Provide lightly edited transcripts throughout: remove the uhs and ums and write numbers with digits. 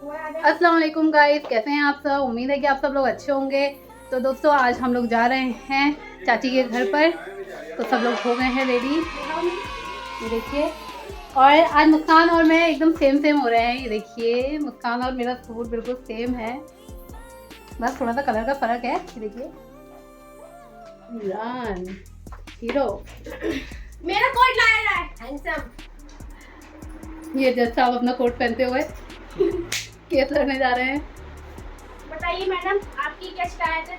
अस्सलाम वालेकुम गाइस, कैसे हैं आप सब। उम्मीद है कि आप सब लोग अच्छे होंगे। तो दोस्तों आज हम लोग जा रहे हैं चाची के घर पर। तो सब लोग हो गए हैं रेडी, ये देखिए। और आज मुस्कान और मैं एकदम सेम हो रहे हैं। ये देखिए मुस्कान और मेरा सूट बिल्कुल सेम है, बस थोड़ा सा कलर का फ़र्क है। ये देखिए इमरान हीरो मेरा कोट लाया है हैंडसम। ये जैसा आप अपना कोट पहनते हुए केस लड़ने जा रहे हैं। बताइए मैडम, आपकी क्या शिकायत है?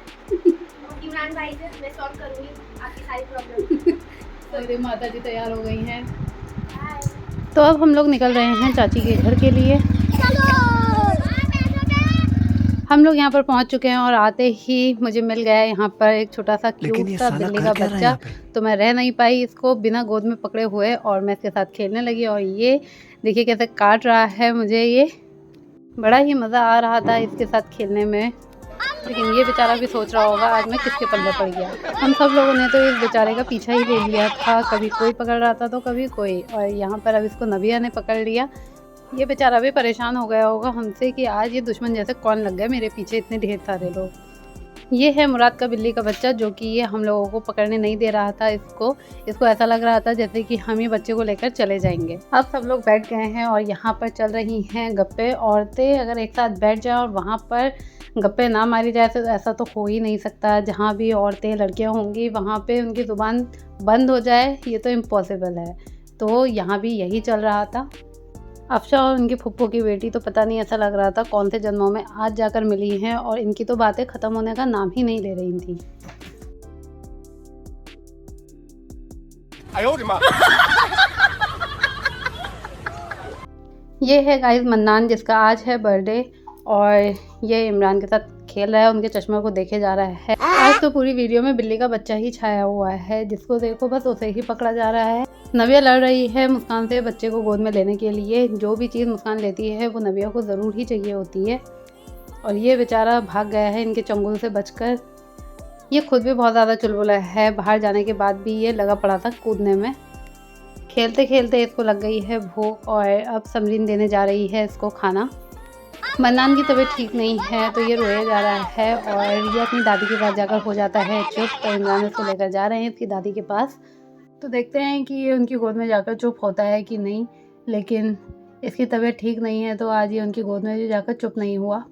इमरान भाई से मैं सॉल्व करूंगी आपकी सारी प्रॉब्लम। तो ये माता जी तैयार हो गई हैं। तो अब हम लोग निकल रहे हैं चाची के घर के लिए। हम लोग यहाँ पर पहुँच चुके हैं और आते ही मुझे मिल गया यहाँ पर एक छोटा सा क्यूट सा बिल्ली का बच्चा। तो मैं रह नहीं पाई इसको बिना गोद में पकड़े हुए और मैं इसके साथ खेलने लगी। और ये देखिए कैसे काट रहा है मुझे, ये बड़ा ही मज़ा आ रहा था इसके साथ खेलने में। लेकिन ये बेचारा भी सोच रहा होगा आज मैं किसके पल्ले पड़ गया। हम सब लोगों ने तो इस बेचारे का पीछा ही ले लिया था, कभी कोई पकड़ रहा था तो कभी कोई। और यहाँ पर अब इसको नबिया ने पकड़ लिया। ये बेचारा भी परेशान हो गया होगा हमसे कि आज ये दुश्मन जैसे कौन लग गए मेरे पीछे इतने ढेर सारे लोग। ये है मुराद का बिल्ली का बच्चा, जो कि ये हम लोगों को पकड़ने नहीं दे रहा था। इसको ऐसा लग रहा था जैसे कि हम ही बच्चे को लेकर चले जाएंगे। अब सब लोग बैठ गए हैं और यहाँ पर चल रही हैं गप्पे। औरतें अगर एक साथ बैठ जाएं और वहाँ पर गप्पे ना मारी जाए तो ऐसा तो हो ही नहीं सकता। जहाँ भी औरतें लड़कियाँ होंगी वहाँ पे उनकी ज़ुबान बंद हो जाए ये तो इम्पॉसिबल है। तो यहाँ भी यही चल रहा था। अफशा और उनकी फुप्पो की बेटी तो पता नहीं ऐसा लग रहा था कौन से जन्मों में आज जाकर मिली हैं, और इनकी तो बातें ख़त्म होने का नाम ही नहीं ले रही थी। ये है गाइस मन्नान, जिसका आज है बर्थडे और ये इमरान के साथ खेल रहा है, उनके चश्मे को देखे जा रहा है। आज तो पूरी वीडियो में बिल्ली का बच्चा ही छाया हुआ है, जिसको देखो बस उसे ही पकड़ा जा रहा है। नबिया लड़ रही है मुस्कान से बच्चे को गोद में लेने के लिए। जो भी चीज़ मुस्कान लेती है वो नबिया को ज़रूर ही चाहिए होती है। और ये बेचारा भाग गया है इनके चंगुल से बचकर। ये खुद भी बहुत ज़्यादा चुलबुला है, बाहर जाने के बाद भी ये लगा पड़ा था कूदने में। खेलते खेलते इसको लग गई है भूख और अब समरीन देने जा रही है इसको खाना। मन्नान की तबीयत ठीक नहीं है तो ये रोया जा रहा है और ये अपनी दादी के पास जाकर हो जाता है चुप। तो इमरान इसको लेकर जा रहे हैं इसकी दादी के पास। तो देखते हैं कि ये उनकी गोद में जाकर चुप होता है कि नहीं। लेकिन इसकी तबीयत ठीक नहीं है तो आज ये उनकी गोद में जाकर चुप नहीं हुआ।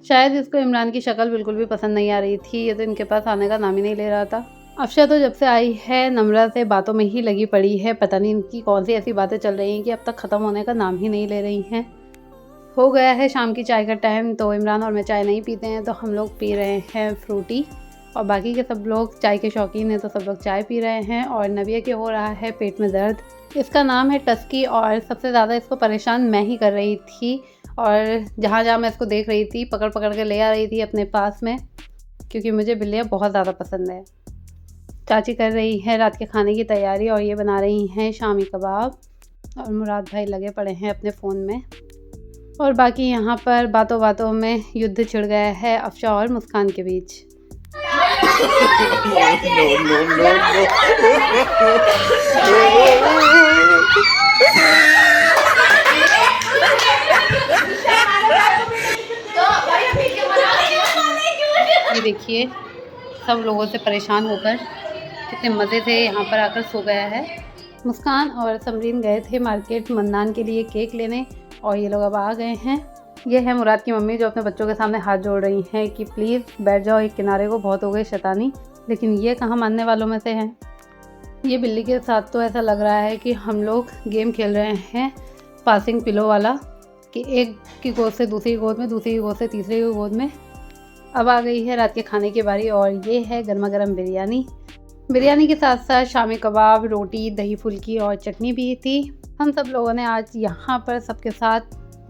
शायद इसको इमरान की शक्ल बिल्कुल भी पसंद नहीं आ रही थी, ये तो इनके पास आने का नाम ही नहीं ले रहा था। अफशा तो जब से आई है नम्रा से बातों में ही लगी पड़ी है। पता नहीं इनकी कौन सी ऐसी बातें चल रही हैं कि अब तक ख़त्म होने का नाम ही नहीं ले रही हैं। हो गया है शाम की चाय का टाइम, तो इमरान और मैं चाय नहीं पीते हैं तो हम लोग पी रहे हैं फ्रूटी। और बाकी के सब लोग चाय के शौकीन हैं तो सब लोग चाय पी रहे हैं। और नबिया के हो रहा है पेट में दर्द। इसका नाम है टस्की और सबसे ज़्यादा इसको परेशान मैं ही कर रही थी। और जहाँ जहाँ मैं इसको देख रही थी पकड़ पकड़ के ले आ रही थी अपने पास में, क्योंकि मुझे बिल्लियाँ बहुत ज़्यादा पसंद है। चाची कर रही है रात के खाने की तैयारी और ये बना रही हैं शामी कबाब। और मुराद भाई लगे पड़े हैं अपने फ़ोन में। और बाकी यहाँ पर बातों बातों में युद्ध छिड़ गया है अफशा और मुस्कान के बीच। ये देखिए सब लोगों से परेशान होकर कितने मज़े से यहाँ पर आकर सो गया है। मुस्कान और समरीन गए थे मार्केट मन्नान के लिए केक लेने और ये लोग अब आ गए हैं। ये है मुराद की मम्मी जो अपने बच्चों के सामने हाथ जोड़ रही हैं कि प्लीज़ बैठ जाओ एक किनारे को, बहुत हो गई शैतानी। लेकिन ये कहाँ मानने वालों में से हैं। ये बिल्ली के साथ तो ऐसा लग रहा है कि हम लोग गेम खेल रहे हैं पासिंग पिलो वाला, कि एक की गोद से दूसरी गोद में, दूसरी गोद से तीसरी की गोद में। अब आ गई है रात के खाने की बारी और ये है गर्मा गर्म बिरयानी। बिरयानी के साथ साथ शामी कबाब, रोटी, दही फुल्की और चटनी भी थी। हम सब लोगों ने आज यहाँ पर सबके साथ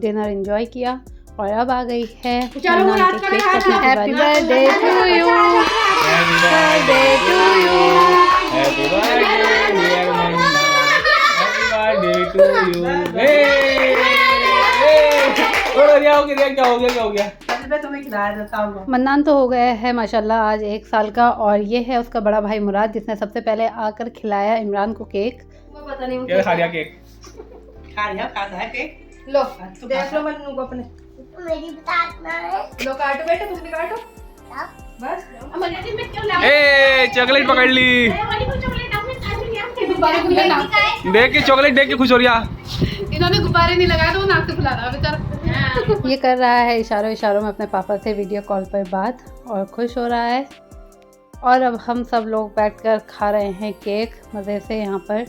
डिनर एंजॉय किया। और अब आ गई है मन्नान के केक कटने की बारी। Happy birthday to you, happy birthday to you, happy birthday dear Mannan, happy birthday to you. क्या हो गया? मन्नान तो हो गया है माशाल्लाह आज 1 साल का। और ये है उसका बड़ा भाई मुराद, जिसने सबसे पहले आकर खिलाया इमरान को केक। पता नहीं क्या खा लिया केक? खा लिया, खाता है केक। लो देख लो मन्नू को अपने। मेरी बताना है। लो काटो बेटा, तुम भी काटो बस। अब मगरमच्छ में क्यों लाओ? ए चॉकलेट पकड़ ली। वाली को चॉकलेट आपने आज लिया है। गुब्बारे खुले नाक देख के चॉकलेट देख के खुश हो रही है। इन्होंने गुब्बारे नहीं लगाए तो वो नाक से फुला रहा बेचारा। ये कर रहा है इशारों इशारों में अपने पापा से वीडियो कॉल पर बात और खुश हो रहा है। और अब हम सब लोग बैठकर खा रहे हैं केक मज़े से यहाँ पर।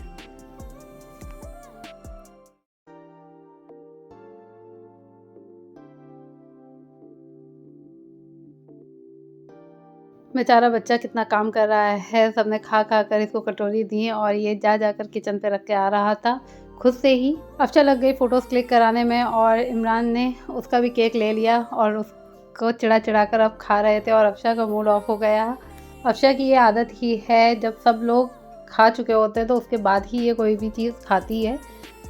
बेचारा बच्चा कितना काम कर रहा है। सबने खा खा कर इसको कटोरी दी और ये जा जाकर किचन पे रख के आ रहा था खुद से ही। अफशा लग गई फ़ोटोज़ क्लिक कराने में और इमरान ने उसका भी केक ले लिया और उसको चिढ़ा चिढ़ा कर अब खा रहे थे और अफशा का मूड ऑफ हो गया। अफशा की ये आदत ही है, जब सब लोग खा चुके होते हैं तो उसके बाद ही ये कोई भी चीज़ खाती है,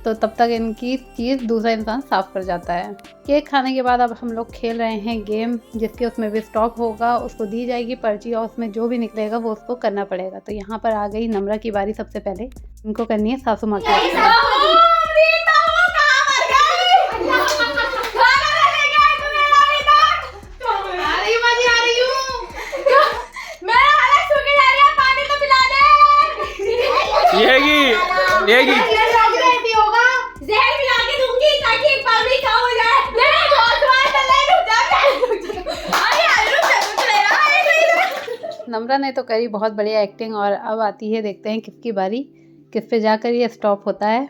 तो तब तक इनकी चीज़ दूसरा इंसान साफ़ कर जाता है। केक खाने के बाद अब हम लोग खेल रहे हैं गेम, जिसके उसमें भी स्टॉप होगा उसको दी जाएगी पर्ची और उसमें जो भी निकलेगा वो उसको करना पड़ेगा। तो यहाँ पर आ गई नम्रा की बारी। सबसे पहले इनको करनी है सासू माँ की। येगी जहर मिला के दूंगी ताकि एक बार में काम हो जाए। नहीं बहुत बार चले रुक जा। अरे नम्रा ने तो करी बहुत बढ़िया एक्टिंग और अब आती है, देखते हैं किसकी बारी, किस पे जाकर ये स्टॉप होता है।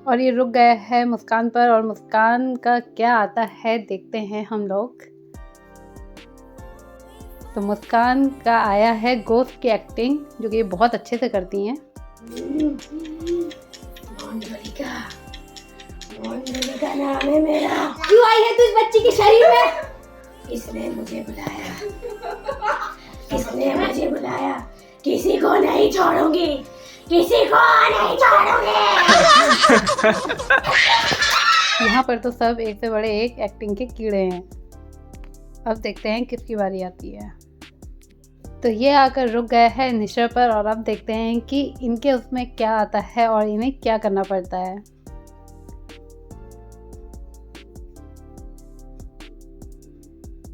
और ये रुक गया है मुस्कान पर और मुस्कान का क्या आता है देखते हैं हम लोग। तो मुस्कान का आया है गोश्त की एक्टिंग, जो कि ये बहुत अच्छे से करती हैं। का नाम है मेरा। क्यों आई है तू इस बच्ची के शरीर में? किसने मुझे बुलाया? किसने मुझे बुलाया? किसी को नहीं छोड़ूंगी, किसी को नहीं छोड़ूंगी। यहाँ पर तो सब एक से बड़े एक एक्टिंग के कीड़े हैं। अब देखते हैं किसकी बारी आती है। तो ये आकर रुक गया है निशा पर और अब देखते हैं कि इनके उसमें क्या आता है और इन्हें क्या करना पड़ता है।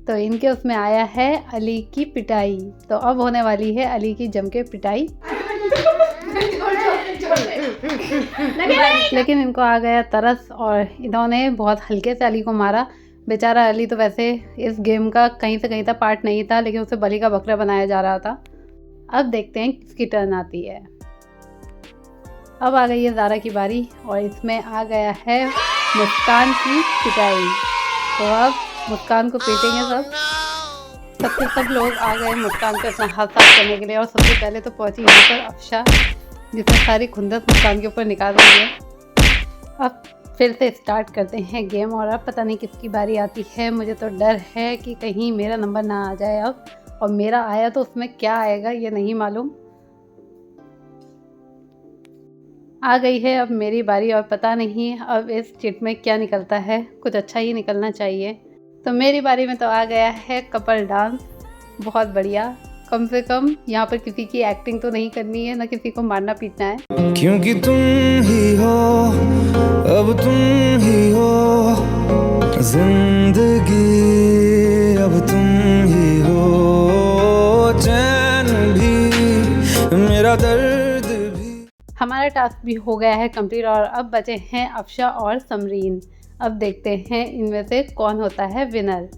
तो इनके उसमें आया है अली की पिटाई। तो अब होने वाली है अली की जम के पिटाई। लेकिन इनको आ गया तरस और इन्होंने बहुत हल्के से अली को मारा। बेचारा अली तो वैसे इस गेम का कहीं से कहीं तक पार्ट नहीं था, लेकिन उसे बलि का बकरा बनाया जा रहा था। अब देखते हैं किसकी टर्न आती है। अब आ गई है ज़ारा की बारी और इसमें आ गया है मुस्कान की पिटाई। तो अब मुस्कान को पीटेंगे सब लोग आ गए मुस्कान को अपना हाथ साफ करने के लिए। और सबसे पहले तो पहुंची यहाँ पर अफशा, जिसने सारी खुंदस मुस्कान के ऊपर निकाल दी है। अब फिर से स्टार्ट करते हैं गेम और अब पता नहीं किसकी बारी आती है। मुझे तो डर है कि कहीं मेरा नंबर ना आ जाए अब, और मेरा आया तो उसमें क्या आएगा ये नहीं मालूम। आ गई है अब मेरी बारी और पता नहीं अब इस चिट में क्या निकलता है, कुछ अच्छा ही निकलना चाहिए। तो मेरी बारी में तो आ गया है कपल डांस। बहुत बढ़िया, कम से कम यहाँ पर किसी की एक्टिंग तो नहीं करनी है, ना किसी को मारना पीटना है। क्योंकि तुम ही हो, अब तुम ही हो जिंदगी, अब तुम ही हो चैन भी, मेरा दर्द भी। हमारा टास्क भी हो गया है कंप्लीट और अब बचे हैं अफशा और समरीन। अब देखते हैं इनमें से कौन होता है विनर।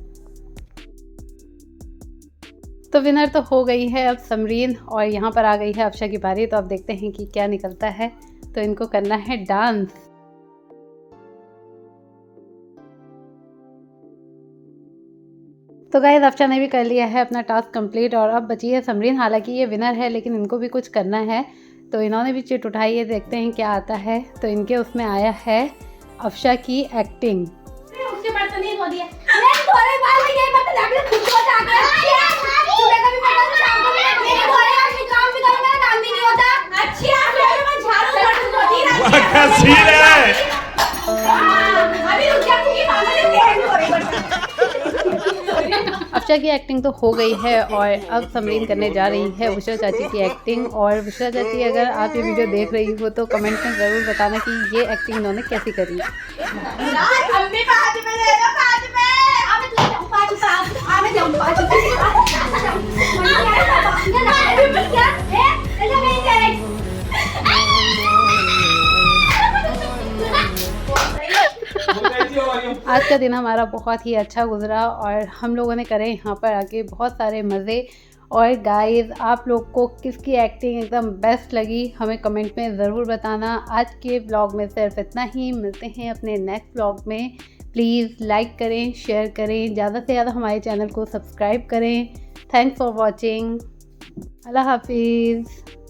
तो विनर तो हो गई है अब समरीन और यहाँ पर आ गई है अफशा की बारी। तो अब देखते हैं कि क्या निकलता है। तो इनको करना है डांस। तो गाइस अफशा ने भी कर लिया है अपना टास्क कंप्लीट और अब बची है समरीन। हालांकि ये विनर है लेकिन इनको भी कुछ करना है, तो इन्होंने भी चिट उठाई है। देखते हैं क्या आता है। तो इनके उसमें आया है अफशा की एक्टिंग। उसके बर्तन नहीं धो दिए। मैं थोड़े बार में ये बर्तन जाके खुद धो जाके सुबह का भी बर्तन शाम को भी ये थोड़े आज काम भी करो, मेरा काम भी नहीं होता। अच्छा फिर मैं झाड़ू बर्तन धोती रहती हूं। क्या सीन है? अभी रुक जा, मुझे मामा ने देख थोड़े बर्तन। अफशा की एक्टिंग तो हो गई है और अब समरीन करने जा रही है बुशरा चाची की एक्टिंग। और बुशरा चाची अगर आप ये वीडियो देख रही हो तो कमेंट में ज़रूर बताना कि ये एक्टिंग इन्होंने कैसी करी। अम्मी बाद में ले लो, बाद में। आज का दिन हमारा बहुत ही अच्छा गुजरा और हम लोगों ने करे यहाँ पर आके बहुत सारे मज़े। और गाइस, आप लोग को किसकी एक्टिंग एकदम बेस्ट लगी हमें कमेंट में ज़रूर बताना। आज के ब्लॉग में सिर्फ इतना ही, मिलते हैं अपने नेक्स्ट ब्लॉग में। प्लीज़ लाइक करें, शेयर करें, ज़्यादा से ज़्यादा हमारे चैनल को सब्सक्राइब करें। Thanks for watching. अल्लाह हाफिज़।